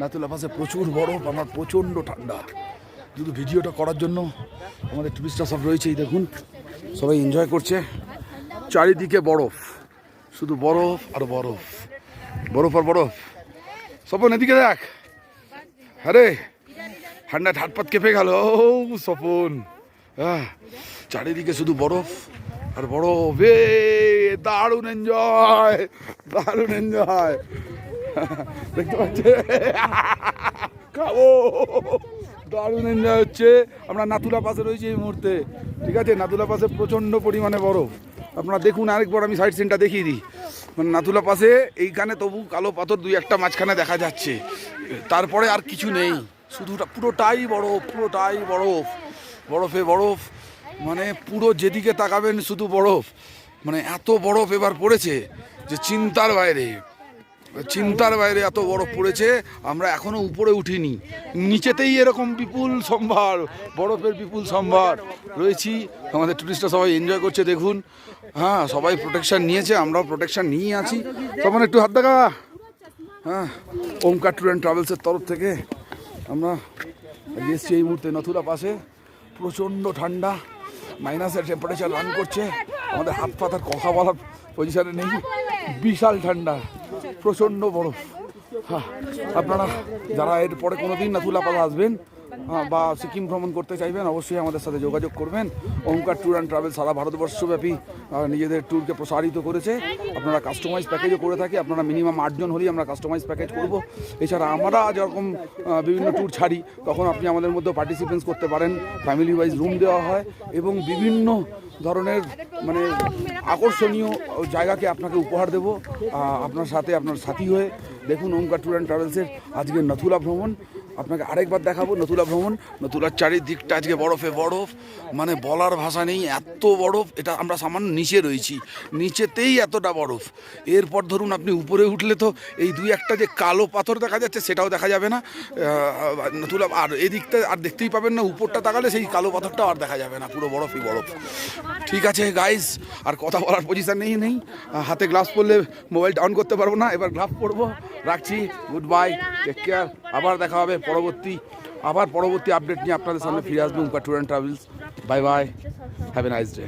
নাতুলা পাশে প্রচুর বরফ, আমার প্রচণ্ড ঠান্ডা। শুধু ভিডিওটা করার জন্য আমাদের টুরিস্টরা সব রয়েছে, এই দেখুন সবাই এনজয় করছে। চারিদিকে বরফ, শুধু বরফ আর বরফ, বরফ আর বরফ। স্বপন এদিকে দেখ, আরে ঠান্ডায় হাতপাত কেঁপে গেল স্বপন। চারিদিকে শুধু বরফ আর বরফ। দারুণ এনজয়, দারুণ এনজয়। দেখতে পাচ্ছে, খাবো। দারুণ এনজয় হচ্ছে। আমরা নাতুলা পাশে রয়েছি এই মুহূর্তে, ঠিক আছে? নাতুলা পাশে প্রচণ্ড পরিমাণে বরফ। আপনারা দেখুন, আরেকবার আমি সাইড সিনটা দেখিয়ে দিই। মানে নাতুলা পাশে এইখানে তবু কালো পাথর দুই একটা মাঝখানে দেখা যাচ্ছে, তারপরে আর কিছু নেই। শুধু পুরোটাই বরফ, পুরোটাই বরফ, বরফে বরফ। মানে পুরো যেদিকে তাকাবেন শুধু বরফ। মানে এত বরফ এবার পড়েছে যে চিন্তার বাইরে, চিন্তার বাইরে এত বরফ পড়েছে। আমরা এখনো উপরে উঠিনি, নিচেতেই এরকম বিপুল সম্ভার, বরফের বিপুল সম্ভার রয়েছি। আমাদের টুরিস্টরা সবাই এনজয় করছে দেখুন। হ্যাঁ, সবাই প্রোটেকশান নিয়েছে, আমরাও প্রোটেকশান নিয়ে আছি। তখন একটু হাত দেখা। হ্যাঁ, ওমকার ট্যুর অ্যান্ড ট্রাভেলসের তরফ থেকে আমরা এসেছি এই মুহূর্তে নাথুলা পাশে। প্রচণ্ড ঠান্ডা, মাইনাসের টেম্পারেচার রান করছে। আমাদের হাত পাতার কথা বলার পজিশনে নেই, বিশাল ঠান্ডা, প্রচণ্ড বরফ। হ্যাঁ, আপনারা যারা এরপরে কোনো দিন নাথুলা পাশে আসবেন বা সিকিম ভ্রমণ করতে চাইবেন, অবশ্যই আমাদের সাথে যোগাযোগ করবেন। ওমকার ট্যুর অ্যান্ড ট্রাভেল সারা ভারতবর্ষব্যাপী নিজেদের ট্যুরকে প্রসারিত করেছে। আপনারা কাস্টমাইজ প্যাকেজও করে থাকি। আপনারা মিনিমাম 8 জন হলেই আমরা কাস্টমাইজ প্যাকেজ করব। এছাড়া আমরা যেরকম বিভিন্ন ট্যুর ছাড়ি, তখন আপনি আমাদের মধ্যে পার্টিসিপেন্টস করতে পারেন। ফ্যামিলি ওয়াইজ রুম দেওয়া হয় এবং বিভিন্ন ধরনের মানে আকর্ষণীয় জায়গাকে আপনাকে উপহার দেব আপনার সাথে, আপনার সাথী হয়ে। দেখুন ওমকার ট্যুর অ্যান্ড ট্রাভেলসের আজকের নাথুলা ভ্রমণ আপনাকে আরেকবার দেখাবো। নতুলা ভ্রমণ, নতুলার চারিদিকটা আজকে বরফে বরফ, মানে বলার ভাষা নেই, এত বরফ। এটা আমরা সামান্য নিচে রয়েছি, নিচেতেই এতটা বরফ। এরপর ধরুন আপনি উপরে উঠলে তো এই দুই একটা যে কালো পাথর দেখা যাচ্ছে সেটাও দেখা যাবে না নতুলা। আর এদিকটা আর দেখতেই পাবেন না, উপরটা তাকালে সেই কালো পাথরটাও আর দেখা যাবে না, পুরো বরফই বরফ। ঠিক আছে গাইজ, আর কথা বলার পজিশন নেই। হাতে গ্লাভস পরলে মোবাইলটা অন করতে পারবো না, এবার গ্লাভস পরবো। রাখছি, গুড বাই, টেক কেয়ার। আবার দেখা হবে পরবর্তী আপডেট নিয়ে আপনাদের সামনে ফিরে আসবে Omkar tour and travels. Bye bye, have a nice day.